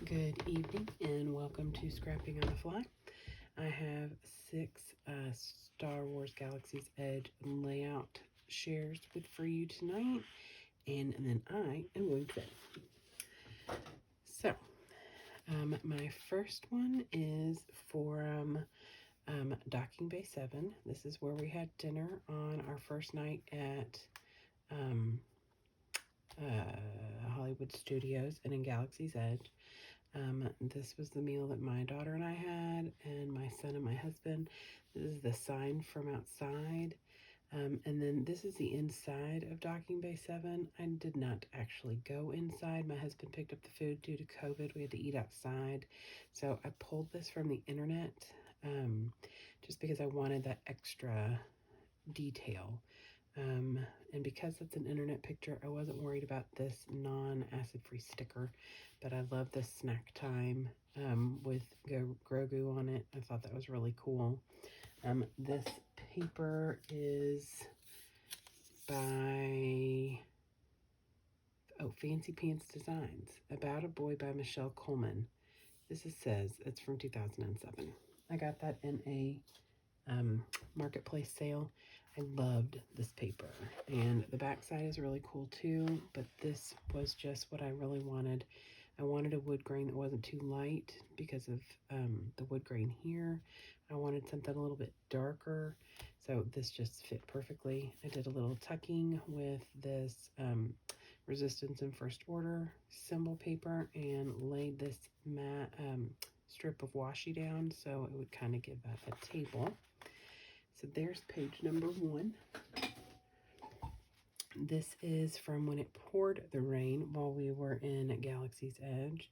Good evening and welcome to Scrapping on the Fly. I have 6 Star Wars Galaxies Edge layout shares for you tonight, and then I am going to bed. So, my first one is for Docking Bay 7. This is where we had dinner on our first night at Hollywood Studios and in Galaxy's Edge. This was the meal that my daughter and I had, and my son and my husband. This is the sign from outside. And then this is the inside of Docking Bay 7. I did not actually go inside. My husband picked up the food due to COVID. We had to eat outside. So I pulled this from the internet just because I wanted that extra detail. And because it's an internet picture, I wasn't worried about this non-acid-free sticker, but I love this snack time with Grogu on it. I thought that was really cool. This paper is by Fancy Pants Designs, About a Boy by Michelle Coleman. This says it's from 2007. I got that in a marketplace sale. I loved this paper, and the back side is really cool too, but this was just what I really wanted. I wanted a wood grain that wasn't too light because of the wood grain here. I wanted something a little bit darker, so this just fit perfectly. I did a little tucking with this Resistance and First Order symbol paper and laid this matte strip of washi down so it would kind of give that a table. So there's page number 1. This is from when it poured the rain while we were in Galaxy's Edge.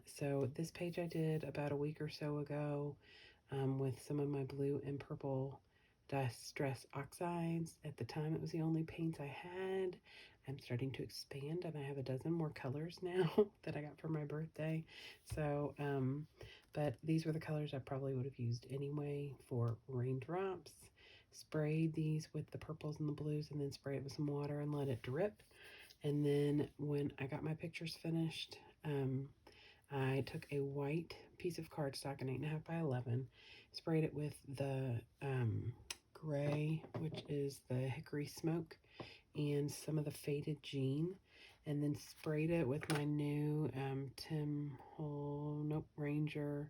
So this page I did about a week or so ago with some of my blue and purple distress oxides. At the time, it was the only paints I had. I'm starting to expand, and I have a dozen more colors now that I got for my birthday. So, but these were the colors I probably would have used anyway for raindrops. Sprayed these with the purples and the blues, and then sprayed it with some water and let it drip. And then when I got my pictures finished, I took a white piece of cardstock, an 8.5 by 11, sprayed it with the gray, which is the hickory smoke, and some of the faded jean, and then sprayed it with my new Ranger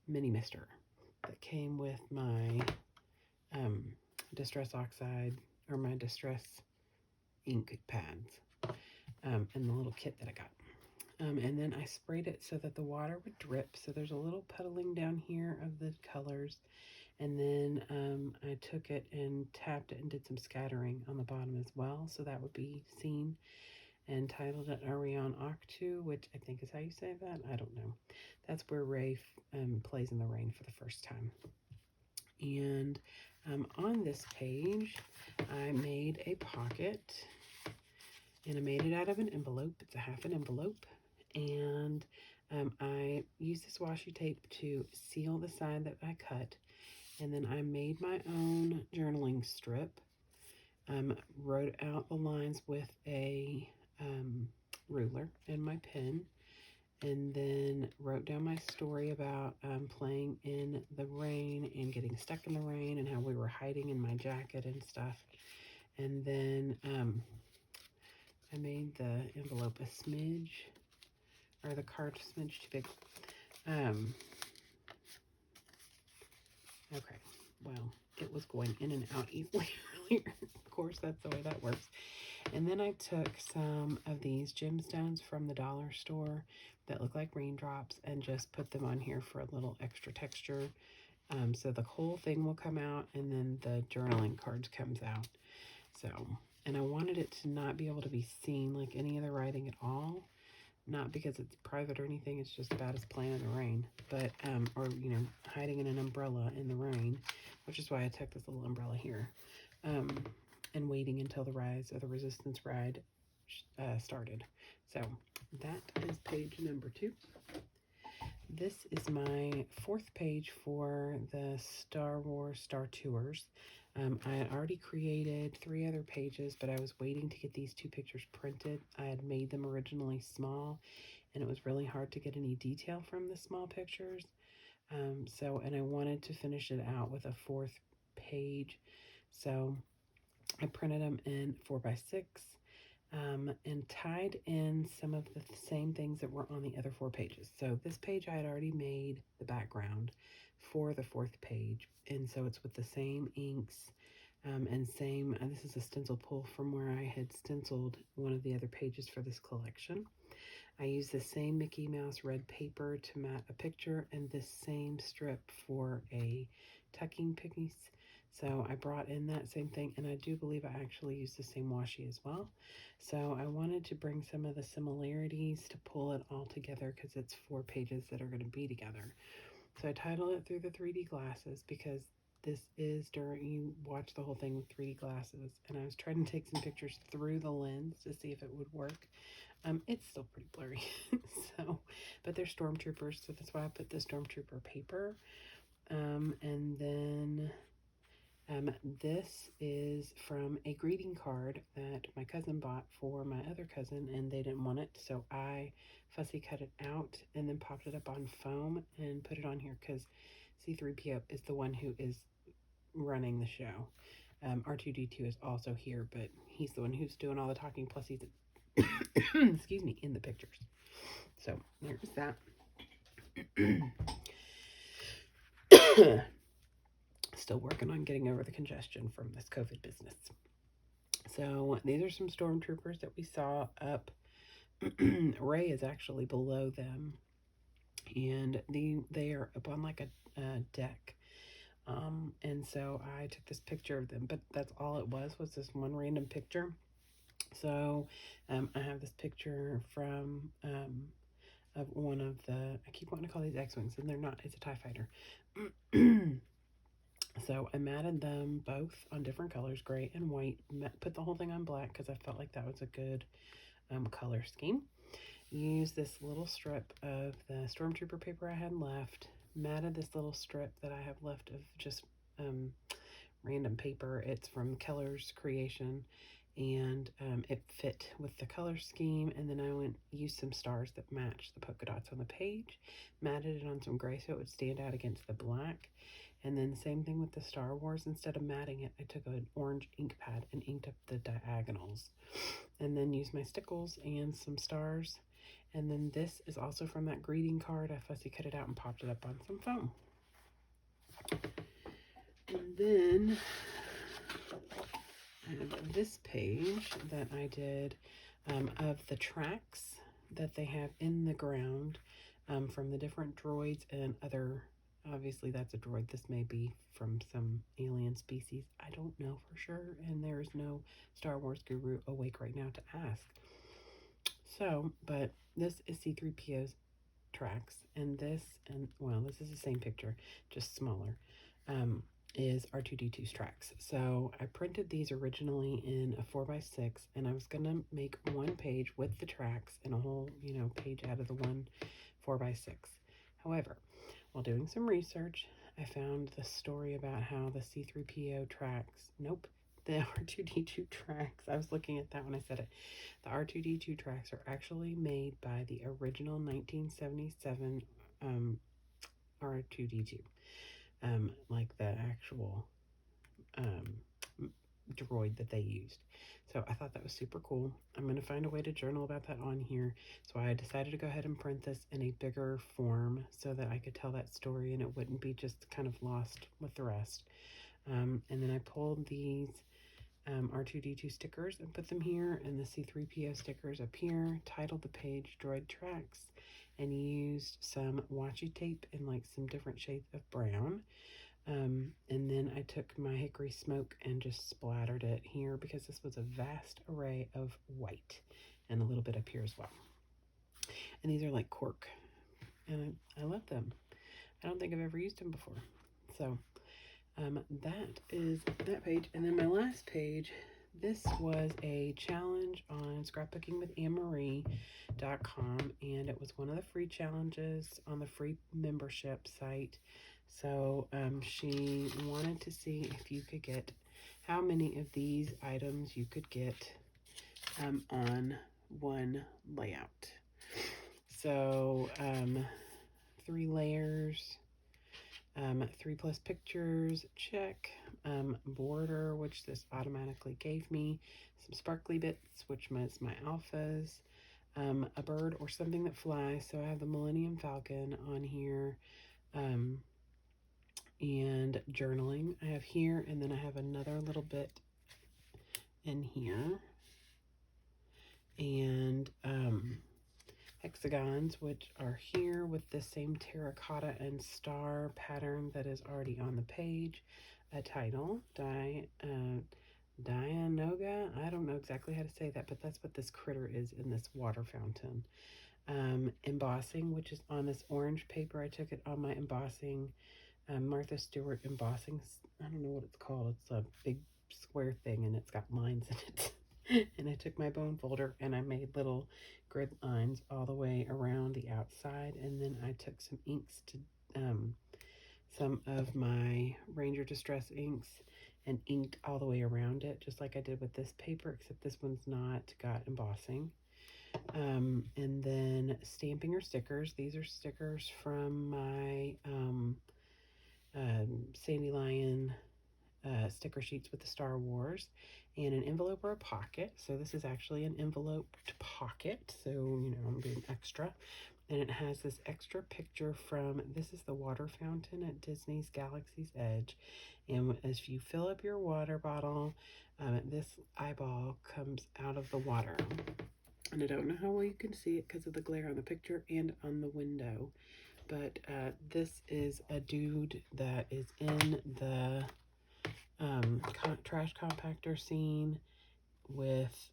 mini mister that came with my distress oxide, or my distress ink pads, and the little kit that I got. And then I sprayed it so that the water would drip. So there's a little puddling down here of the colors. And then I took it and tapped it and did some scattering on the bottom as well, so that would be seen, and titled it Arion Octu, which I think is how you say that. I don't know. That's where Rey plays in the rain for the first time. And on this page, I made a pocket, and I made it out of an envelope. It's a half an envelope. And I used this washi tape to seal the side that I cut. And then I made my own journaling strip, wrote out the lines with a ruler and my pen, and then wrote down my story about playing in the rain and getting stuck in the rain and how we were hiding in my jacket and stuff. And then I made the envelope a smidge, or the card a smidge too big. Okay, well, it was going in and out easily earlier. Of course, that's the way that works. And then I took some of these gemstones from the dollar store that look like raindrops and just put them on here for a little extra texture. So the whole thing will come out, and then the journaling cards comes out. So, and I wanted it to not be able to be seen like any other writing at all. Not because it's private or anything, it's just about as playing in the rain, but, or, you know, hiding in an umbrella in the rain, which is why I took this little umbrella here, and waiting until the Rise of the Resistance ride started. So that is page number 2. This is my 4th page for the Star Wars Star Tours. I had already created 3 other pages, but I was waiting to get these 2 pictures printed. I had made them originally small, and it was really hard to get any detail from the small pictures. And I wanted to finish it out with a 4th page. So I printed them in 4x6 and tied in some of the same things that were on the other 4 pages. So this page I had already made the background for the 4th page, and so it's with the same inks and this is a stencil pull from where I had stenciled one of the other pages for this collection. I used the same Mickey Mouse red paper to mat a picture and this same strip for a tucking piece. So I brought in that same thing, and I do believe I actually used the same washi as well. So I wanted to bring some of the similarities to pull it all together because it's 4 pages that are going to be together. So I titled it Through the 3D Glasses because this is during, you watch the whole thing with 3D glasses, and I was trying to take some pictures through the lens to see if it would work. It's still pretty blurry, but they're Stormtroopers, so that's why I put the Stormtrooper paper. And then this is from a greeting card that my cousin bought for my other cousin, and they didn't want it, so I fussy cut it out and then popped it up on foam and put it on here because C-3PO is the one who is running the show. R2-D2 is also here, but he's the one who's doing all the talking, plus he's excuse me, in the pictures. So there's that. Still working on getting over the congestion from this COVID business. So these are some Stormtroopers that we saw up. Rey is actually below them, and they are up on like a deck. And so I took this picture of them, but that's all it was this one random picture. So I have this picture from of one of the, I keep wanting to call these X-Wings, and they're not, it's a TIE fighter. So I matted them both on different colors, gray and white, put the whole thing on black because I felt like that was a good color scheme. Use this little strip of the Stormtrooper paper I had left, matted this little strip that I have left of just random paper. It's from Keller's Creation, and it fit with the color scheme. And then I used some stars that matched the polka dots on the page, matted it on some gray so it would stand out against the black. And then same thing with the Star Wars. Instead of matting it, I took an orange ink pad and inked up the diagonals, and then used my stickles and some stars. And then this is also from that greeting card. I fussy cut it out and popped it up on some foam. And then I have this page that I did of the tracks that they have in the ground from the different droids and other, obviously that's a droid. This may be from some alien species. I don't know for sure, and there is no Star Wars guru awake right now to ask. So, but this is C-3PO's tracks, and this is the same picture, just smaller, is R2-D2's tracks. So I printed these originally in a 4x6, and I was going to make one page with the tracks and a whole, page out of the one 4x6. However, while doing some research, I found the story about how the C-3PO tracks, the R2-D2 tracks, I was looking at that when I said it, the R2-D2 tracks are actually made by the original 1977 R2-D2, like the actual droid that they used. So I thought that was super cool. I'm going to find a way to journal about that on here. So I decided to go ahead and print this in a bigger form so that I could tell that story and it wouldn't be just kind of lost with the rest. And then I pulled these R2-D2 stickers and put them here, and the C-3PO stickers up here, titled the page Droid Tracks, and used some washi tape in like some different shades of brown. And then I took my hickory smoke and just splattered it here because this was a vast array of white, and a little bit up here as well. And these are like cork, and I love them. I don't think I've ever used them before. So that is that page. And then my last page, this was a challenge on scrapbookingwithanne-marie.com, and it was one of the free challenges on the free membership site. So she wanted to see if you could get how many of these items you could get on one layout. So 3 layers, 3+ pictures, check. Border, which this automatically gave me. Some sparkly bits, which is my alphas. A bird or something that flies. So I have the Millennium Falcon on here. And journaling I have here, and then I have another little bit in here. And hexagons, which are here with the same terracotta and star pattern that is already on the page. A title, Dianoga. I don't know exactly how to say that, but that's what this critter is in this water fountain. Embossing, which is on this orange paper. I took it on my embossing, Martha Stewart embossing. I don't know what it's called. It's a big square thing, and it's got lines in it. And I took my bone folder and I made little grid lines all the way around the outside, and then I took some inks to some of my Ranger Distress inks and inked all the way around it, just like I did with this paper, except this one's not got embossing. And then stamping or stickers. These are stickers from my Sandy Lion sticker sheets with the Star Wars, and an envelope or a pocket. So this is actually an enveloped pocket, so you know I'm being extra. And it has this extra picture from, this is the water fountain at Disney's Galaxy's Edge, and as you fill up your water bottle, this eyeball comes out of the water. And I don't know how well you can see it because of the glare on the picture and on the window, but this is a dude that is in the trash compactor scene with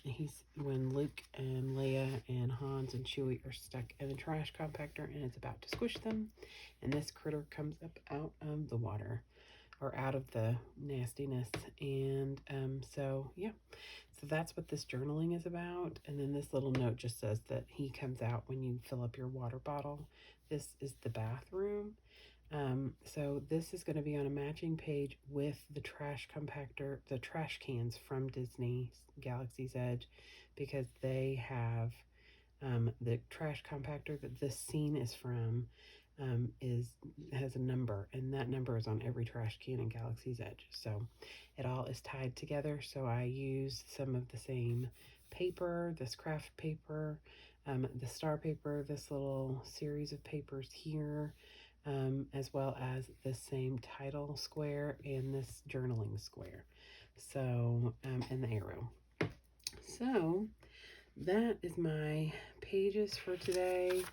he's when Luke and Leia and Hans and Chewie are stuck in the trash compactor and it's about to squish them, and this critter comes up out of the water, or out of the nastiness. And so yeah, so that's what this journaling is about. And then this little note just says that he comes out when you fill up your water bottle. This is the bathroom. So this is going to be on a matching page with the trash compactor, the trash cans from Disney's Galaxy's Edge, because they have the trash compactor that this scene is from has a number, and that number is on every trash can in Galaxy's Edge. So it all is tied together. So I use some of the same paper, this craft paper, the star paper, this little series of papers here, as well as the same title square and this journaling square. So, and the arrow. So that is my pages for today.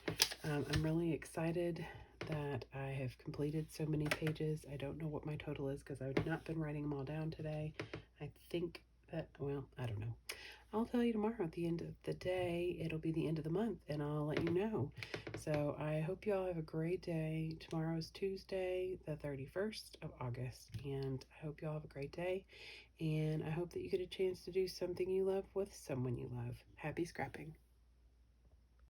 I'm really excited that I have completed so many pages. I don't know what my total is because I've not been writing them all down today. I think that, well, I don't know. I'll tell you tomorrow at the end of the day. It'll be the end of the month, and I'll let you know. So I hope you all have a great day. Tomorrow is Tuesday, the 31st of August, and I hope you all have a great day. And I hope that you get a chance to do something you love with someone you love. Happy scrapping.